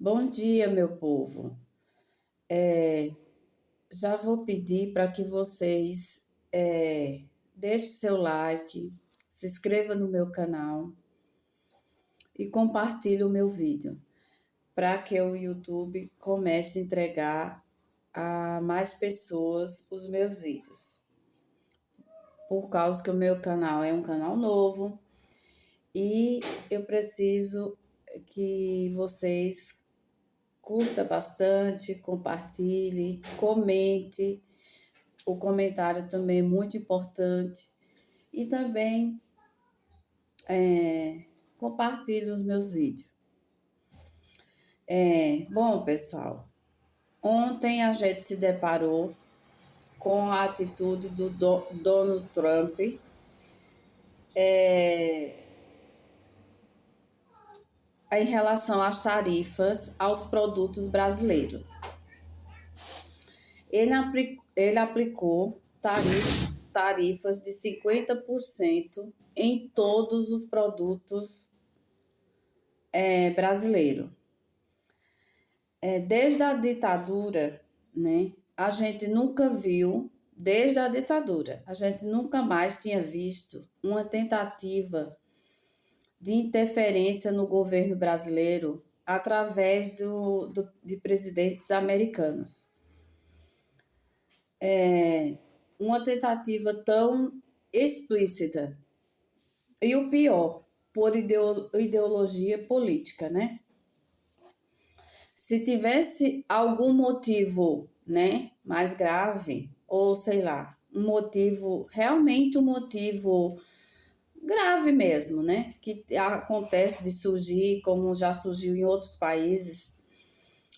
Bom dia, meu povo. É, já vou pedir para que vocês deixem seu like, se inscreva no meu canal e compartilhe o meu vídeo, para que o YouTube comece a entregar a mais pessoas os meus vídeos. Por causa que o meu canal é um canal novo e eu preciso que vocês curta bastante, compartilhe, comente. O comentário também é muito importante. E também compartilhe os meus vídeos. Bom, pessoal, ontem a gente se deparou com a atitude do Donald Trump em relação às tarifas aos produtos brasileiros. Ele aplicou tarifas de 50% em todos os produtos brasileiros. Desde a ditadura, né, a gente nunca viu, desde a ditadura, a gente nunca mais tinha visto uma tentativa de interferência no governo brasileiro através de presidentes americanos. Uma tentativa tão explícita. E o pior, por ideologia política, né? Se tivesse algum motivo, né, mais grave, ou sei lá, realmente um motivo grave mesmo, né, que acontece de surgir, como já surgiu em outros países,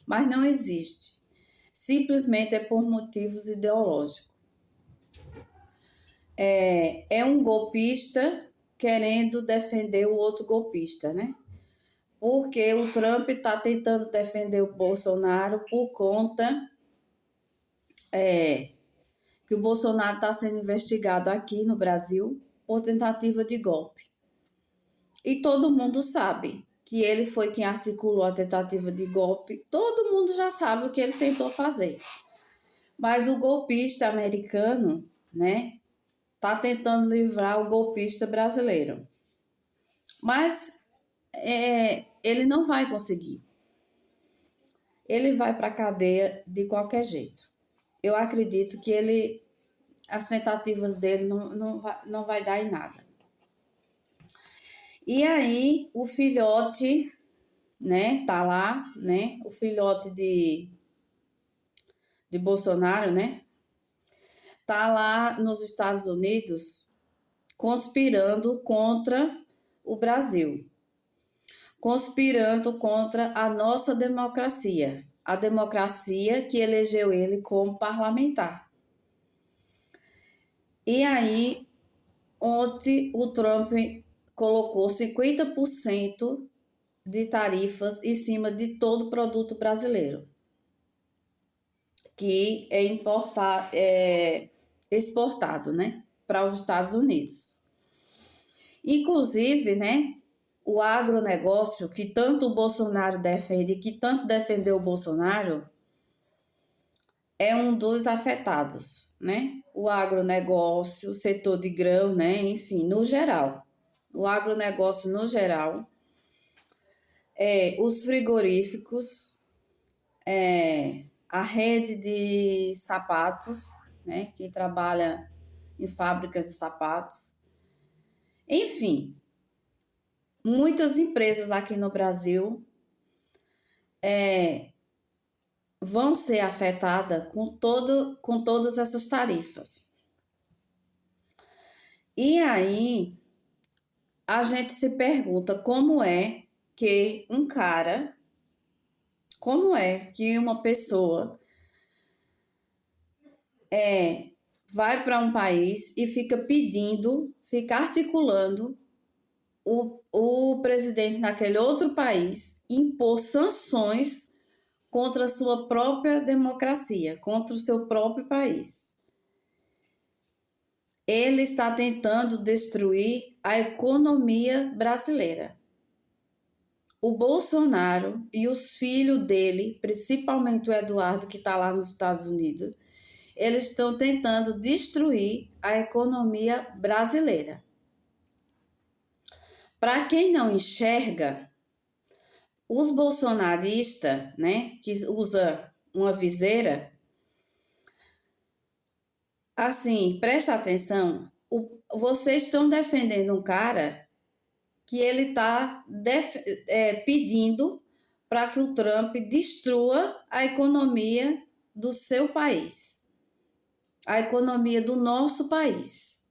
mas não existe. Simplesmente é por motivos ideológicos. É um golpista querendo defender o outro golpista, né? Porque o Trump está tentando defender o Bolsonaro por conta que o Bolsonaro está sendo investigado aqui no Brasil por tentativa de golpe. E todo mundo sabe que ele foi quem articulou a tentativa de golpe. Todo mundo já sabe o que ele tentou fazer. Mas o golpista americano, né, está tentando livrar o golpista brasileiro. Mas ele não vai conseguir. Ele vai para a cadeia de qualquer jeito. Eu acredito que as tentativas dele não vai dar em nada. E aí, o filhote, né, tá lá, né, o filhote de Bolsonaro, né, tá lá nos Estados Unidos conspirando contra o Brasil, conspirando contra a nossa democracia, a democracia que elegeu ele como parlamentar. E aí, ontem o Trump colocou 50% de tarifas em cima de todo produto brasileiro que é exportado, né, para os Estados Unidos. Inclusive, né, o agronegócio, que tanto o Bolsonaro defende, que tanto defendeu o Bolsonaro, é um dos afetados, né? O agronegócio, o setor de grão, né? Enfim, no geral. O agronegócio no geral, os frigoríficos, a rede de sapatos, né? Que trabalha em fábricas de sapatos. Enfim, muitas empresas aqui no Brasil vão ser afetadas com todas essas tarifas. E aí, a gente se pergunta como é que uma pessoa vai para um país e fica articulando o presidente naquele outro país impor sanções contra a sua própria democracia, contra o seu próprio país. Ele está tentando destruir a economia brasileira. o Bolsonaro e os filhos dele, principalmente o Eduardo, que está lá nos Estados Unidos, eles estão tentando destruir a economia brasileira. Para quem não enxerga, os bolsonaristas, né, que usa uma viseira, assim, presta atenção, vocês estão defendendo um cara que ele está pedindo para que o Trump destrua a economia do seu país, a economia do nosso país.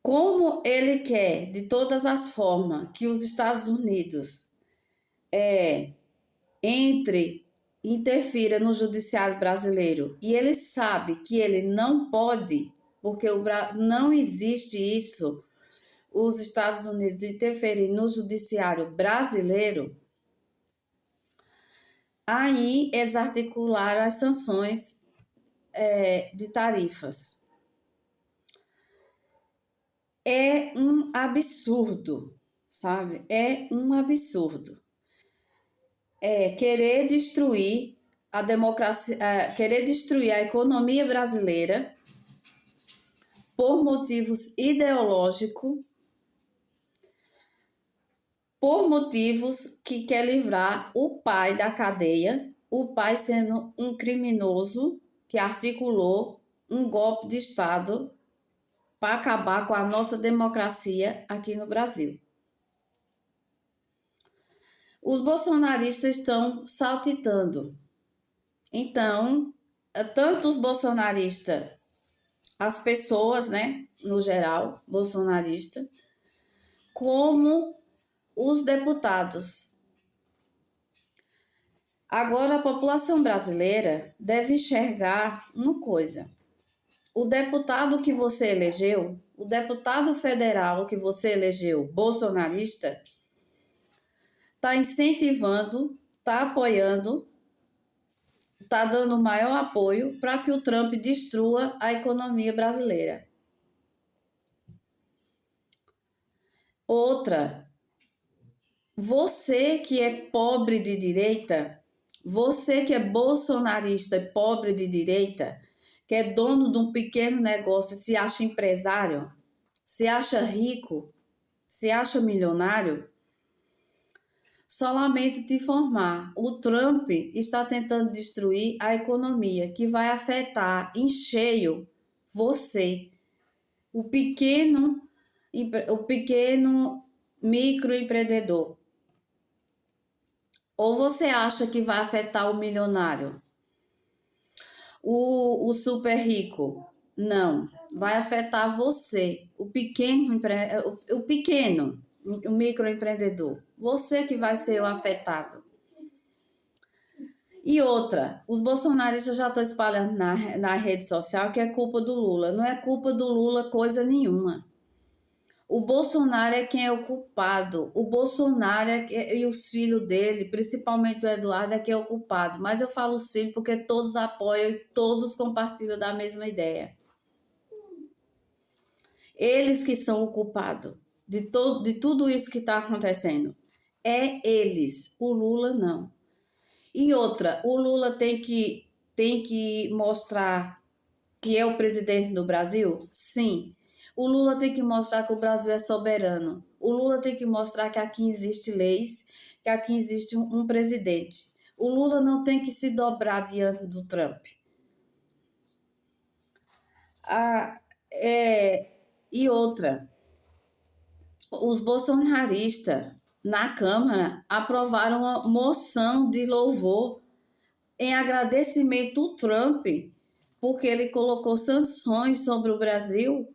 Como ele quer, de todas as formas, que os Estados Unidos interfira no judiciário brasileiro, e ele sabe que ele não pode, porque não existe isso, os Estados Unidos interferir no judiciário brasileiro, aí eles articularam as sanções de tarifas. É um absurdo, sabe? É um absurdo. Querer destruir a democracia, querer destruir a economia brasileira por motivos ideológicos, por motivos que quer livrar o pai da cadeia, o pai sendo um criminoso que articulou um golpe de Estado para acabar com a nossa democracia aqui no Brasil. Os bolsonaristas estão saltitando. Então, tanto os bolsonaristas, as pessoas, né, no geral, bolsonaristas, como os deputados. Agora, a população brasileira deve enxergar uma coisa. O deputado que você elegeu, o deputado federal que você elegeu, bolsonarista, está incentivando, está apoiando, está dando maior apoio para que o Trump destrua a economia brasileira. Outra, você que é pobre de direita, você que é bolsonarista e pobre de direita, que é dono de um pequeno negócio, se acha empresário, se acha rico, se acha milionário, só lamento te informar, o Trump está tentando destruir a economia, que vai afetar em cheio você, o pequeno microempreendedor. Ou você acha que vai afetar o milionário? O super rico? Não, vai afetar você, o microempreendedor. Você que vai ser o afetado. E outra, os bolsonaristas já estão espalhando na rede social que é culpa do Lula. Não é culpa do Lula coisa nenhuma. O Bolsonaro é quem é o culpado. O Bolsonaro e os filhos dele, principalmente o Eduardo, é quem é o culpado. Mas eu falo os filhos porque todos apoiam e todos compartilham da mesma ideia. Eles que são o culpado de tudo isso que está acontecendo. É eles, o Lula não. E outra, o Lula tem que mostrar que é o presidente do Brasil? Sim. O Lula tem que mostrar que o Brasil é soberano. O Lula tem que mostrar que aqui existem leis, que aqui existe um presidente. O Lula não tem que se dobrar diante do Trump. E outra, os bolsonaristas na Câmara aprovaram uma moção de louvor em agradecimento ao Trump, porque ele colocou sanções sobre o Brasil,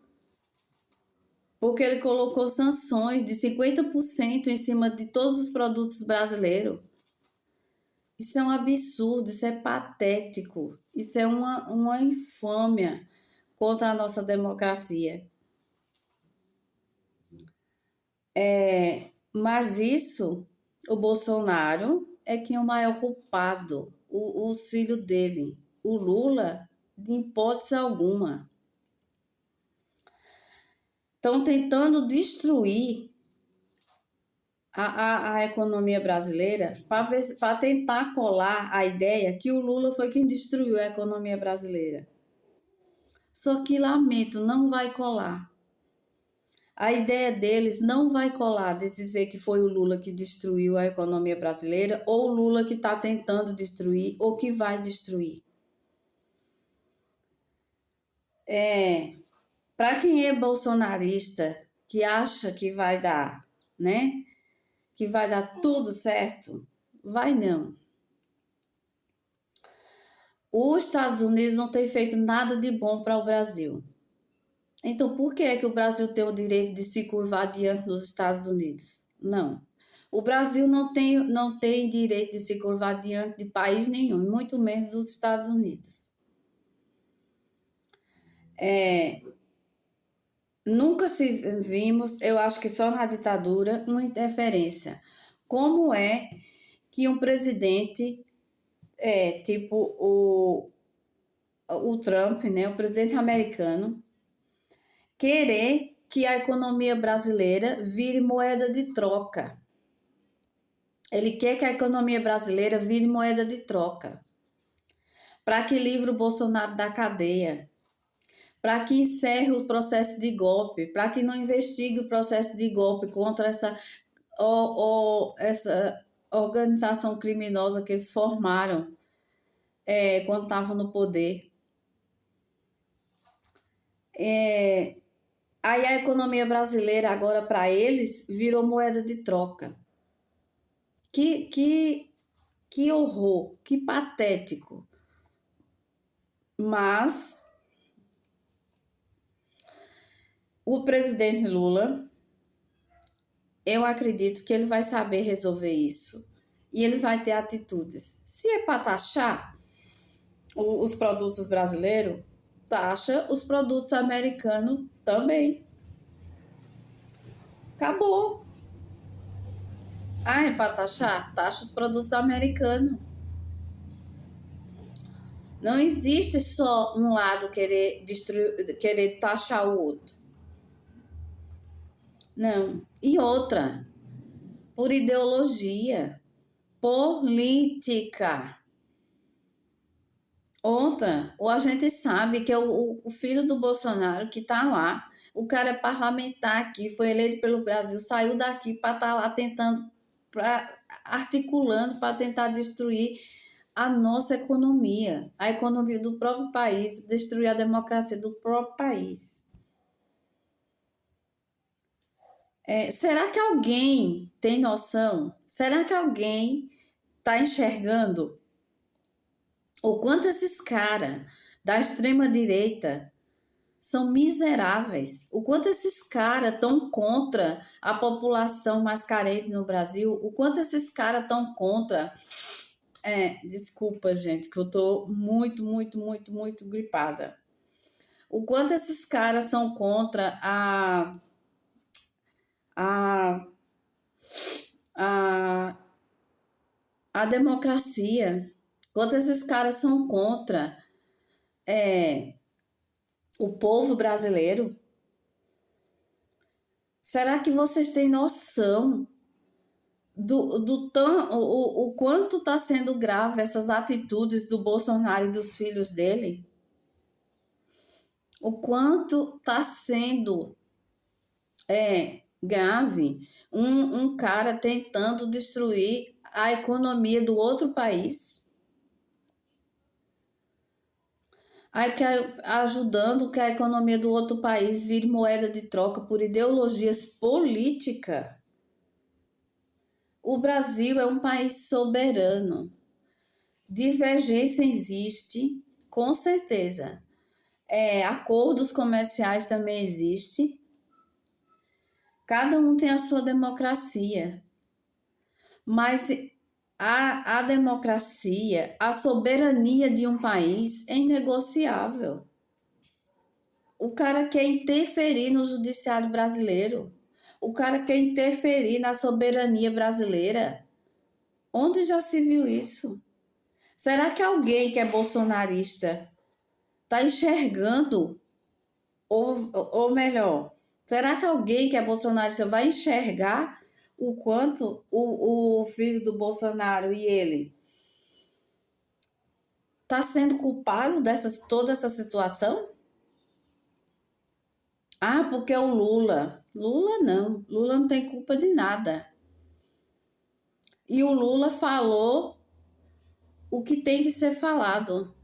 porque ele colocou sanções de 50% em cima de todos os produtos brasileiros. Isso é um absurdo, isso é patético, isso é uma infâmia contra a nossa democracia. Mas isso, o Bolsonaro é quem é o maior culpado, o filho dele. O Lula, de hipótese alguma. Estão tentando destruir a economia brasileira para tentar colar a ideia que o Lula foi quem destruiu a economia brasileira. Só que, lamento, não vai colar. A ideia deles não vai colar de dizer que foi o Lula que destruiu a economia brasileira ou o Lula que está tentando destruir ou que vai destruir. Para quem é bolsonarista, que acha que vai dar, né? Que vai dar tudo certo, vai não. Os Estados Unidos não tem feito nada de bom para o Brasil. Então, por que é que o Brasil tem o direito de se curvar diante dos Estados Unidos? Não. O Brasil não tem direito de se curvar diante de país nenhum, muito menos dos Estados Unidos. Nunca se vimos, eu acho que só na ditadura, uma interferência. Como é que um presidente, tipo o Trump, né, o presidente americano, querer que a economia brasileira vire moeda de troca? Ele quer que a economia brasileira vire moeda de troca. Para que livre o Bolsonaro da cadeia. Para que encerre o processo de golpe. Para que não investigue o processo de golpe contra essa organização criminosa que eles formaram quando estavam no poder. Aí a economia brasileira agora para eles virou moeda de troca. Que horror, que patético. Mas o presidente Lula, eu acredito que ele vai saber resolver isso e ele vai ter atitudes. Se é para taxar os produtos brasileiros, taxa os produtos americanos também. Acabou. É para taxar? Taxa os produtos americanos. Não existe só um lado querer taxar o outro. Não. E outra, por ideologia, política. Outra, ou a gente sabe que é o filho do Bolsonaro que está lá, o cara é parlamentar aqui, foi eleito pelo Brasil, saiu daqui para estar lá tentando, articulando para tentar destruir a nossa economia, a economia do próprio país, destruir a democracia do próprio país. Será que alguém tem noção? Será que alguém está enxergando o quanto esses caras da extrema-direita são miseráveis? O quanto esses caras estão contra a população mais carente no Brasil? O quanto esses caras estão contra... desculpa, gente, que eu tô muito, muito, muito, muito gripada. O quanto esses caras são contra a democracia. Quanto esses caras são contra o povo brasileiro. Será que vocês têm noção o quanto está sendo grave essas atitudes do Bolsonaro e dos filhos dele? O quanto está sendo grave um cara tentando destruir a economia do outro país, ajudando que a economia do outro país vire moeda de troca por ideologias políticas. O Brasil é um país soberano. Divergência existe, com certeza. Acordos comerciais também existem. Cada um tem a sua democracia. Mas a democracia, a soberania de um país é inegociável. O cara quer interferir no judiciário brasileiro. O cara quer interferir na soberania brasileira. Onde já se viu isso? Será que alguém que é bolsonarista está enxergando? Ou melhor, será que alguém que é bolsonarista vai enxergar o quanto o filho do Bolsonaro e ele tá sendo culpado toda essa situação? Ah, porque é o Lula. Lula não. Lula não tem culpa de nada. E o Lula falou o que tem que ser falado.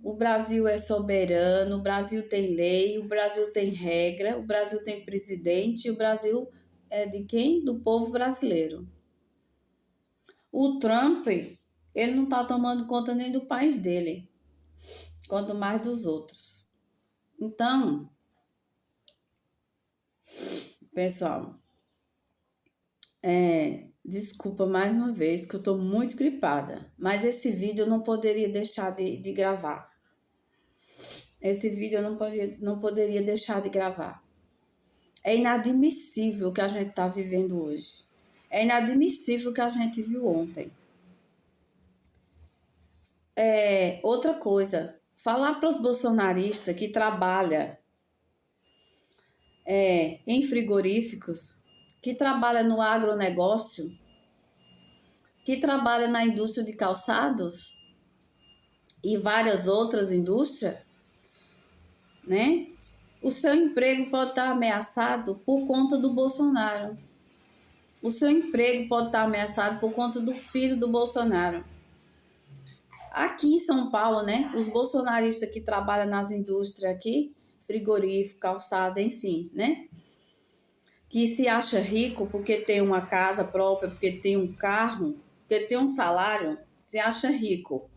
O Brasil é soberano, o Brasil tem lei, o Brasil tem regra, o Brasil tem presidente, e o Brasil é de quem? Do povo brasileiro. O Trump, ele não está tomando conta nem do país dele, quanto mais dos outros. Então, pessoal, desculpa mais uma vez que eu estou muito gripada, mas esse vídeo eu não poderia deixar de gravar. Esse vídeo eu não poderia deixar de gravar. É inadmissível o que a gente está vivendo hoje. É inadmissível o que a gente viu ontem. Outra coisa, falar para os bolsonaristas que trabalham em frigoríficos, que trabalham no agronegócio, que trabalham na indústria de calçados e várias outras indústrias, né? O seu emprego pode estar ameaçado por conta do Bolsonaro. O seu emprego pode estar ameaçado por conta do filho do Bolsonaro. Aqui em São Paulo, né? Os bolsonaristas que trabalham nas indústrias aqui, frigorífico, calçada, enfim, né? Que se acha rico porque tem uma casa própria, porque tem um carro, porque tem um salário, se acha rico.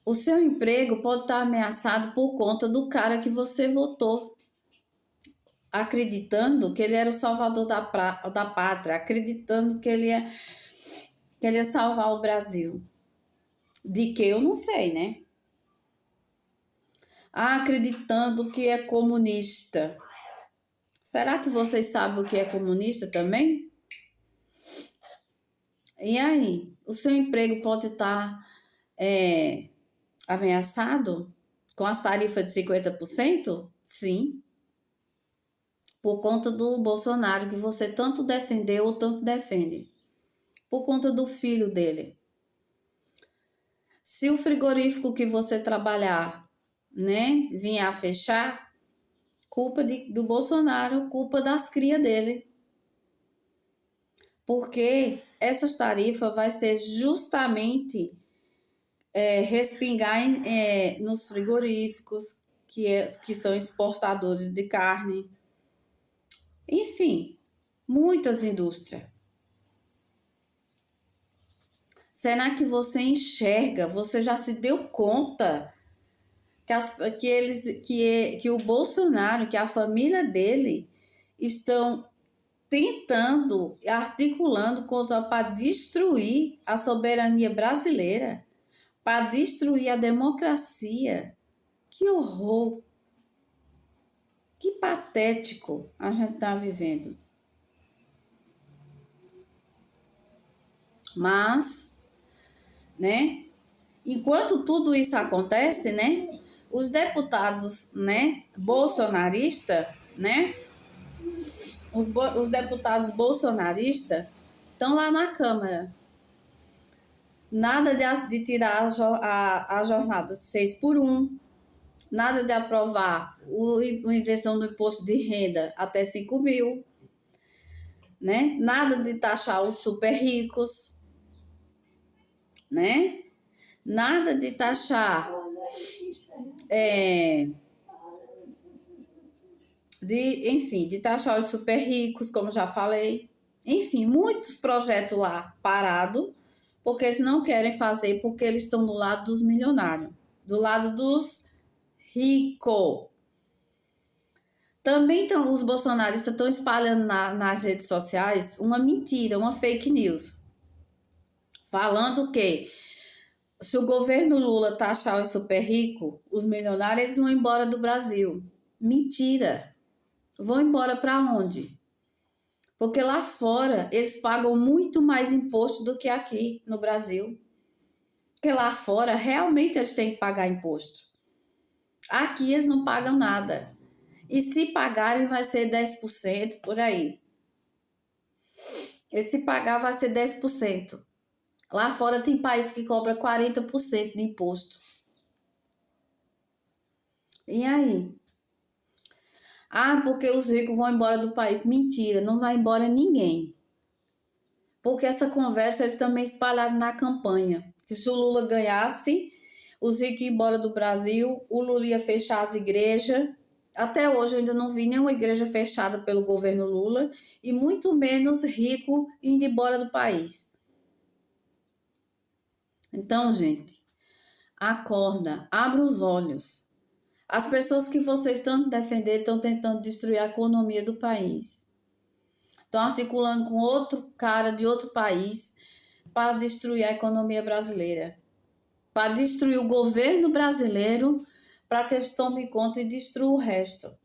O seu emprego pode estar ameaçado por conta do cara que você votou, acreditando que ele era o salvador da pátria, acreditando que ele ia salvar o Brasil. De que eu não sei, né? Acreditando que é comunista. Será que vocês sabem o que é comunista também? E aí? O seu emprego pode estar ameaçado com as tarifas de 50%? Sim. Por conta do Bolsonaro, que você tanto defendeu ou tanto defende. Por conta do filho dele. Se o frigorífico que você trabalhar, né, vier a fechar, culpa do Bolsonaro, culpa das crias dele. Porque essas tarifas vai ser justamente respingar nos frigoríficos, que são exportadores de carne. Enfim, muitas indústrias. Será que você enxerga, você já se deu conta que o Bolsonaro, que a família dele estão tentando, articulando para destruir a soberania brasileira, para destruir a democracia? Que horror! Que patético a gente está vivendo. Mas, né, enquanto tudo isso acontece, né, os deputados, né, bolsonaristas, né, os deputados bolsonaristas estão lá na Câmara. Nada de tirar a jornada 6x1, nada de aprovar a isenção do imposto de renda até 5 mil, né? Nada de taxar os super ricos, né? Nada de taxar de taxar os super ricos, como já falei. Enfim, muitos projetos lá parados, porque eles não querem fazer, porque eles estão do lado dos milionários, do lado dos ricos. Também os bolsonaristas estão espalhando nas redes sociais uma mentira, uma fake news, falando que se o governo Lula taxar os super ricos, os milionários, eles vão embora do Brasil. Mentira! Vão embora para onde? Porque lá fora eles pagam muito mais imposto do que aqui no Brasil. Porque lá fora realmente eles têm que pagar imposto. Aqui eles não pagam nada. E se pagarem, vai ser 10% por aí. E se pagar, vai ser 10%. Lá fora tem país que cobra 40% de imposto. E aí? Ah, porque os ricos vão embora do país. Mentira, não vai embora ninguém. Porque essa conversa eles também espalharam na campanha. Que se o Lula ganhasse, os ricos iam embora do Brasil, o Lula ia fechar as igrejas. Até hoje eu ainda não vi nenhuma igreja fechada pelo governo Lula e muito menos rico indo embora do país. Então, gente, acorda, abra os olhos. As pessoas que vocês tanto defendem estão tentando destruir a economia do país. Estão articulando com outro cara de outro país para destruir a economia brasileira. Para destruir o governo brasileiro, para que eles tomem conta e destruam o resto.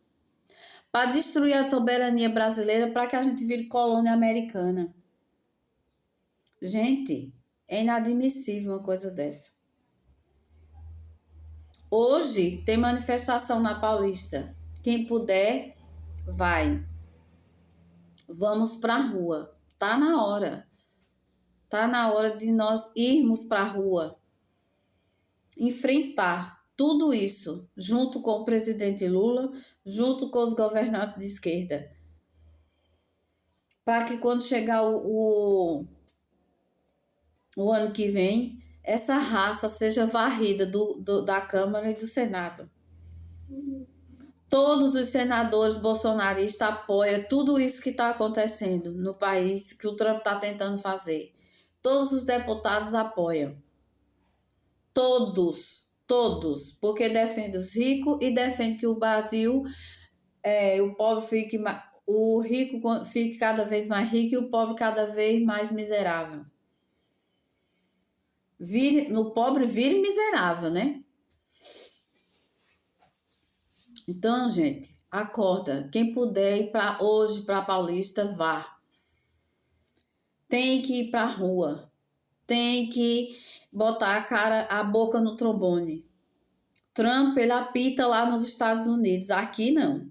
Para destruir a soberania brasileira, para que a gente vire colônia americana. Gente, é inadmissível uma coisa dessa. Hoje tem manifestação na Paulista. Quem puder, vai. Vamos para a rua. Tá na hora. Tá na hora de nós irmos para a rua. Enfrentar tudo isso, junto com o presidente Lula, junto com os governantes de esquerda. Para que quando chegar o ano que vem, essa raça seja varrida da Câmara e do Senado. Todos os senadores bolsonaristas apoiam tudo isso que está acontecendo no país, que o Trump está tentando fazer. Todos os deputados apoiam. Todos, porque defende os ricos e defende que o Brasil, o pobre fique, o rico fique cada vez mais rico e o pobre cada vez mais miserável. O pobre vire miserável, né? Então, gente, acorda. Quem puder ir hoje para Paulista, vá. Tem que ir para a rua. Tem que botar a boca no trombone. Trump, ele apita lá nos Estados Unidos. Aqui, não.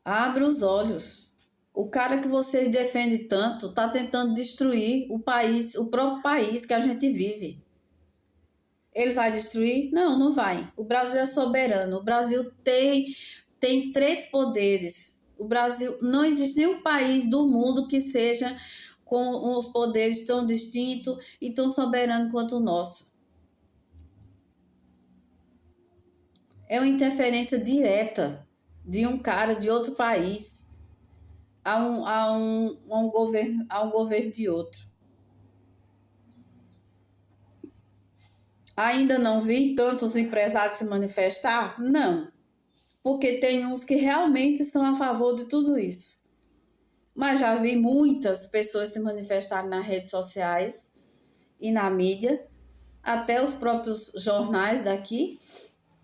Abra os olhos. O cara que vocês defendem tanto está tentando destruir o país, o próprio país que a gente vive. Ele vai destruir? Não, não vai. O Brasil é soberano. O Brasil tem 3 poderes. O Brasil, não existe nenhum país do mundo que seja com os poderes tão distintos e tão soberano quanto o nosso. É uma interferência direta de um cara de outro país a um governo de outro. Ainda não vi tantos empresários se manifestar? Não, porque tem uns que realmente são a favor de tudo isso. Mas já vi muitas pessoas se manifestarem nas redes sociais e na mídia, até os próprios jornais daqui,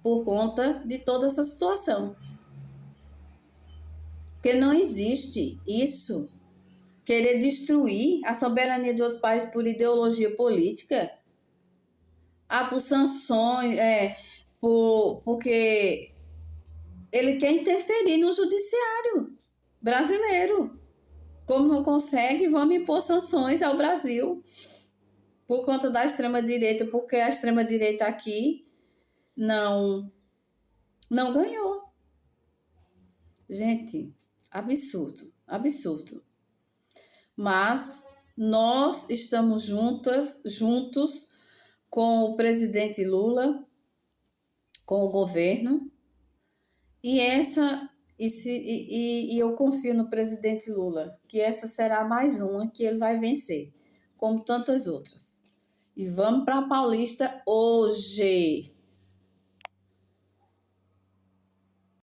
por conta de toda essa situação. Porque não existe isso, querer destruir a soberania de outro país por ideologia política. Por sanções, porque ele quer interferir no judiciário brasileiro. Como não consegue, vamos impor sanções ao Brasil por conta da extrema-direita, porque a extrema-direita aqui não ganhou. Gente, absurdo, absurdo. Mas nós estamos juntos com o presidente Lula, com o governo, e eu confio no presidente Lula, que essa será mais uma que ele vai vencer, como tantas outras. E vamos para a Paulista hoje.